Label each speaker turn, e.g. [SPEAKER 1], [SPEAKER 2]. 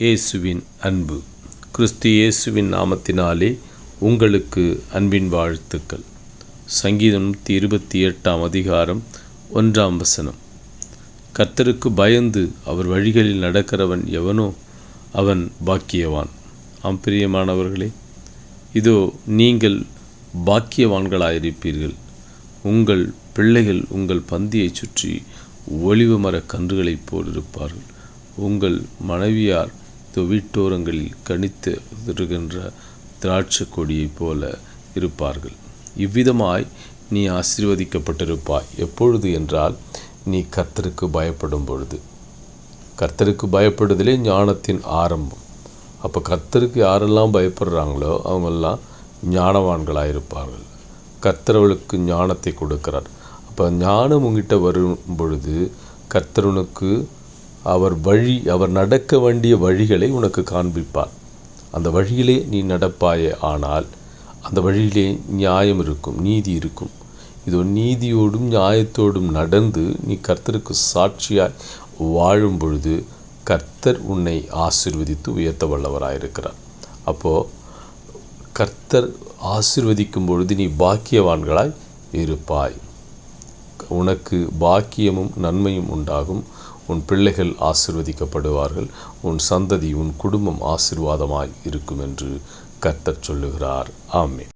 [SPEAKER 1] இயேசுவின் அன்பு. கிறிஸ்து இயேசுவின் நாமத்தினாலே உங்களுக்கு அன்பின் வாழ்த்துக்கள். சங்கீதம் 128 அதிகாரம் 1 கர்த்தருக்கு பயந்து அவர் வழிகளில் நடக்கிறவன் எவனோ அவன் பாக்கியவான். பிரியமானவர்களே, இதோ நீங்கள் பாக்கியவான்களாயிருப்பீர்கள். உங்கள் பிள்ளைகள் உங்கள் பந்தியை சுற்றி ஒலிவ மர கன்றுகளைப் போல் இருப்பார்கள். உங்கள் மனைவியார் வீட்டோரங்களில் கனித்து இருக்கின்ற திராட்சை கொடியைப் போல இருப்பார்கள். இவ்விதமாய் நீ ஆசீர்வதிக்கப்பட்டிருப்பாய். எப்பொழுது என்றால், நீ கர்த்தருக்கு பயப்படும் பொழுது. கர்த்தருக்கு பயப்படுதலே ஞானத்தின் ஆரம்பம். அப்போ கர்த்தருக்கு யாரெல்லாம் பயப்படுறாங்களோ அவங்கெல்லாம் ஞானவான்களாயிருப்பார்கள். கர்த்தர் அவளுக்கு ஞானத்தை கொடுக்கிறார். அப்போ ஞானம் உங்ககிட்ட வரும் பொழுது கர்த்தருனுக்கு அவர் நடக்க வேண்டிய வழிகளை உனக்கு காண்பிப்பார். அந்த வழியிலே நீ நடப்பாயே ஆனால் அந்த வழியிலே நியாயம் இருக்கும், நீதி இருக்கும். இதோ நீதியோடும் நியாயத்தோடும் நடந்து நீ கர்த்தருக்கு சாட்சியாய் வாழும் பொழுது கர்த்தர் உன்னை ஆசீர்வதித்து உயர்த்த வல்லவராயிருக்கிறார். அப்போது கர்த்தர் ஆசீர்வதிக்கும் பொழுது நீ பாக்கியவான்களாய் இருப்பாய். உனக்கு பாக்கியமும் நன்மையும் உண்டாகும். உன் பிள்ளைகள் ஆசீர்வதிக்கப்படுவார்கள். உன் சந்ததி, உன் குடும்பம் ஆசீர்வாதமாய் இருக்கும் என்று கர்த்தர் சொல்லுகிறார். ஆமென்.